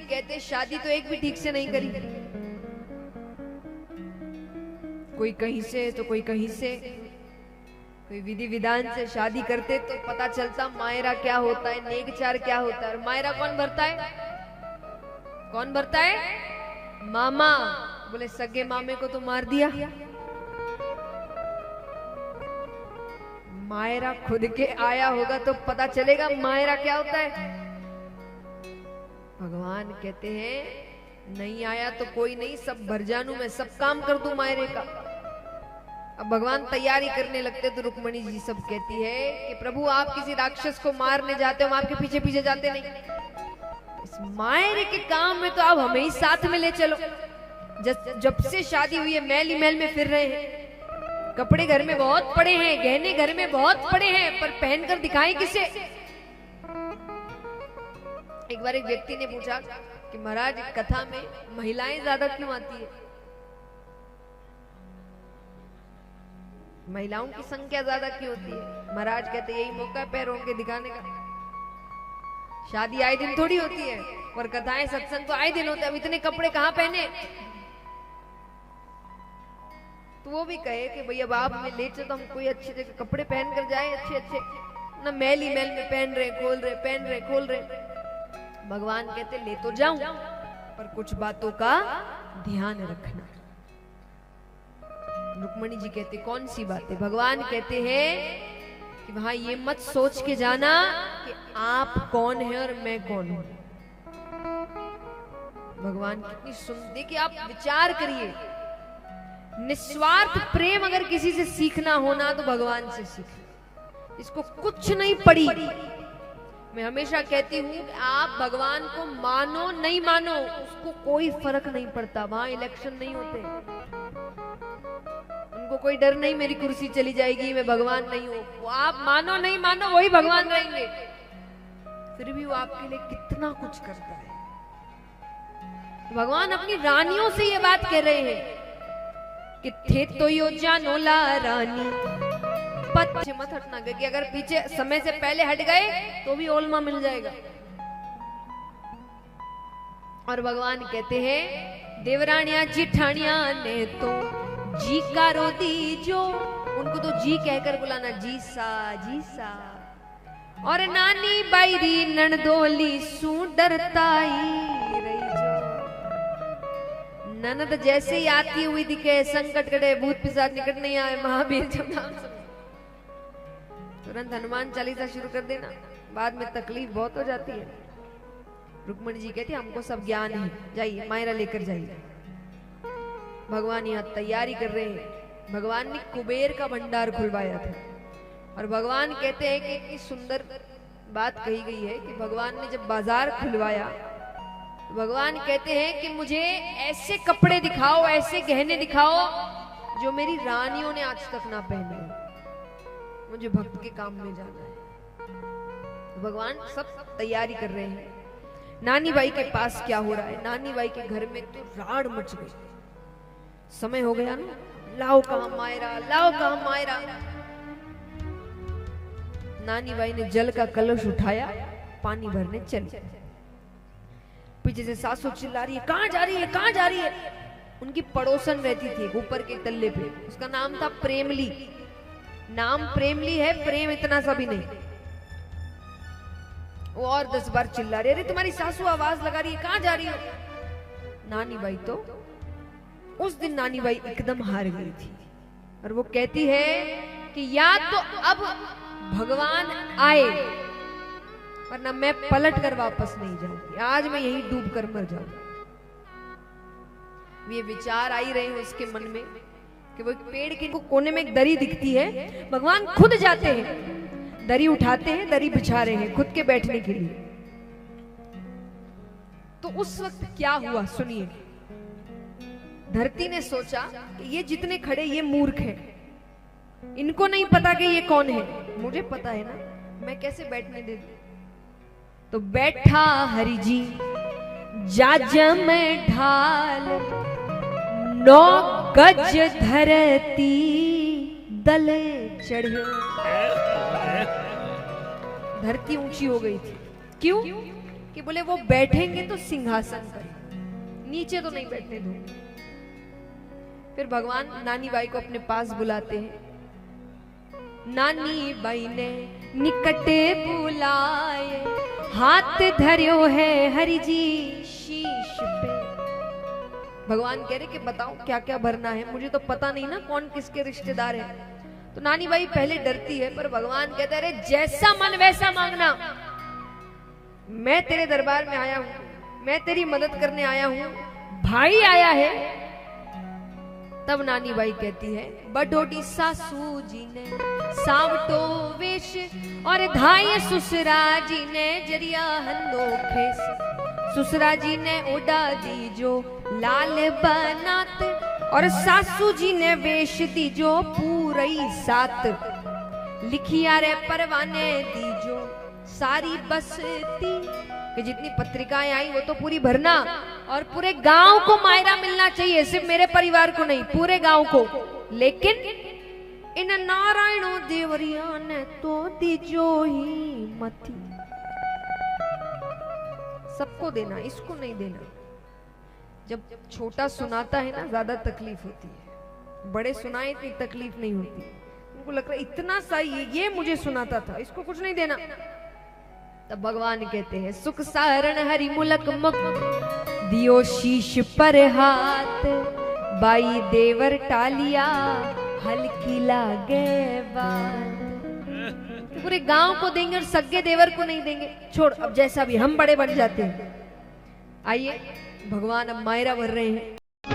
कहते शादी तो एक भी ठीक से नहीं करी, कोई कहीं से तो कोई कहीं से, कोई विधि विधान से शादी करते तो पता चलता मायरा क्या होता है, नेकचार क्या होता है। और मायरा कौन भरता है? कौन भरता है? मामा। बोले सगे मामे को तो मार दिया। मायरा खुद के आया होगा तो पता चलेगा मायरा क्या होता है। भगवान कहते हैं नहीं आया तो कोई नहीं, सब भर जानू मैं, सब काम कर दूं मायरे का। अब भगवान तैयारी करने लगते तो रुक्मणी जी सब कहती है कि प्रभु आप किसी राक्षस को मारने जाते हो, हम आपके पीछे पीछे जाते नहीं, इस मायरे के काम में तो आप हमें ही साथ में ले चलो। जब से शादी हुई है महल ही महल में फिर रहे हैं, कपड़े घर में बहुत पड़े हैं, गहने घर में बहुत पड़े हैं, पर पहनकर दिखाएं किसे। एक बार एक व्यक्ति ने पूछा कि महाराज कथा में महिलाएं ज्यादा क्यों आती है, महिलाओं की संख्या ज्यादा क्यों होती है? महाराज कहते यही मौका है पैरों के दिखाने का। शादी आए दिन थोड़ी होती है, और कथाएं सत्संग तो आए दिन होते हैं। अब इतने कपड़े कहां पहने? तो वो भी कहे कि भैया अब आप हमें ले चलो तो हम कोई अच्छे जगह कपड़े पहन कर जाए, अच्छे अच्छे ना, महल ही महल में पहन रहे खोल रहे, पहन रहे खोल रहे। भगवान कहते ले तो जाऊं, पर कुछ बातों का ध्यान रखना। रुक्मणी जी कहते कौन सी बातें? भगवान कहते हैं कि वहां ये मत सोच के जाना कि आप कौन है और मैं कौन हूं। भगवान कितनी सुंदर, देखिए आप विचार करिए, निस्वार्थ प्रेम अगर किसी से सीखना होना तो भगवान से सीखना। इसको कुछ नहीं पड़ी। मैं हमेशा कहती हूँ आप भगवान को मानो नहीं मानो उसको कोई फर्क नहीं पड़ता। वहां इलेक्शन नहीं होते, उनको कोई डर नहीं मेरी कुर्सी चली जाएगी, मैं भगवान नहीं हूं। वो आप मानो नहीं मानो वही भगवान रहेंगे। फिर भी वो आपके लिए कितना कुछ करता है। भगवान अपनी रानियों से ये बात कह रहे हैं कि थे तो यो जानोला रानी, पीछे मत हटना, क्योंकि अगर पीछे समय से पहले हट गए तो भी ओलमा मिल जाएगा। और भगवान कहते हैं देवरानिया जिठानिया ने तो जी का रो दी जो, उनको तो जी कहकर बुलाना, जी सा जी सा। और नानी बाईरी ननदोली सू डरताई रही जो, ननद जैसे ही आती हुई दिखे, संकट कटे भूत पिशाच निकट नहीं आए, महावीर जब नाम सुने तुरंत हनुमान चालीसा शुरू कर देना, बाद में तकलीफ बहुत हो जाती है। रुक्मणी जी कहती हमको सब ज्ञान है, जाइए मायरा लेकर जाइए। भगवान यहाँ तैयारी कर रहे हैं। भगवान ने कुबेर का भंडार खुलवाया था, और भगवान कहते हैं कि इतनी सुंदर बात कही गई है कि भगवान ने जब बाजार खुलवाया, भगवान कहते हैं कि मुझे ऐसे कपड़े दिखाओ, ऐसे गहने दिखाओ जो मेरी रानियों ने आज तक ना पहने, मुझे भक्त के काम में जाना है। तो भगवान सब तैयारी कर रहे हैं। नानी बाई के पास क्या हो रहा है? नानी बाई के घर में तो राड़ मच गई। समय हो गया ना, लाओ कहां मायरा, लाओ कहां मायरा। नानी बाई ने जल का कलश उठाया, पानी भरने चली। पीछे से सासू चिल्ला रही है कहां जा रही है, कहां जा रही है। उनकी पड़ोसन रहती थी ऊपर के तल्ले पे, उसका नाम था प्रेमली। नाम प्रेमली है, प्रेम इतना सा भी नहीं। वो और 10 बार चिल्ला रही, अरे तुम्हारी सासू आवाज लगा रही है, कहां जा रही हो। नानी बाई तो उस दिन नानी बाई एकदम हार गई थी, और वो कहती है कि या तो अब भगवान आए वरना मैं पलट कर वापस नहीं जाऊंगी, आज मैं यहीं डूब कर मर जाऊंगी। ये विचार आई रहे हैं उसके मन में कि वो एक पेड़ के कोने में एक दरी दिखती है, भगवान खुद जाते हैं, दरी उठाते हैं, दरी बिछा रहे हैं खुद के बैठने के लिए। तो उस वक्त क्या हुआ सुनिए। धरती ने सोचा कि ये जितने खड़े ये मूर्ख हैं, इनको नहीं पता कि ये कौन है, मुझे पता है ना, मैं कैसे बैठने दे दूं। तो बैठा हरि जी जाजम ढाल, 9 गज धरती दले चढ़े। धरती ऊंची हो गई थी, क्यों? कि बोले वो बैठेंगे तो सिंहासन पर, नीचे तो नहीं बैठने दूंगी। फिर भगवान नानी बाई को अपने पास बुलाते हैं। नानी बाई ने निकटे बुलाए, हाथ धर्यो है हरि जी शीश पे। भगवान कह रहे कि बताओ क्या क्या भरना है, मुझे तो पता नहीं ना कौन किसके रिश्तेदार है। तो नानी बाई पहले डरती है, पर भगवान कहते हैं अरे जैसा मन वैसा मांगना, मैं तेरे दरबार में आया हूं, मैं तेरी मदद करने आया हूं, भाई आया है। तब नानी बाई कहती है बडोडी सासू जी ने सावटो वेश, और धाय सुसरा जी ने जरिया हंदो खेस। सुसरा जी ने ओडा दी जो लाल बनात, और सासू जी ने वेश दी जो पूरई सात। लिखिया रे परवाने दी जो सारी बसती, कि जितनी पत्रिकाएं आई वो तो पूरी भरना, और पूरे गांव को मायरा मिलना चाहिए, सिर्फ मेरे परिवार को नहीं, पूरे गांव को। लेकिन इन नारायणों देवरिया ने तो दीजो ही मती। सबको देना, इसको नहीं देना। जब छोटा सुनाता है ना ज्यादा तकलीफ होती है, बड़े सुनाए इतनी तकलीफ नहीं होती। उनको लगता है इतना सही ये मुझे सुनाता था, इसको कुछ नहीं देना। तब भगवान कहते हैं सुख सारण हरि मुलक मुख, दियो शीश पर हाथ। बाई देवर टालिया हल्की लागे बात। तो पूरे गांव को देंगे और सगे देवर को नहीं देंगे। छोड़, अब जैसा भी हम बड़े बन जाते हैं। आइए भगवान अब मायरा भर रहे हैं।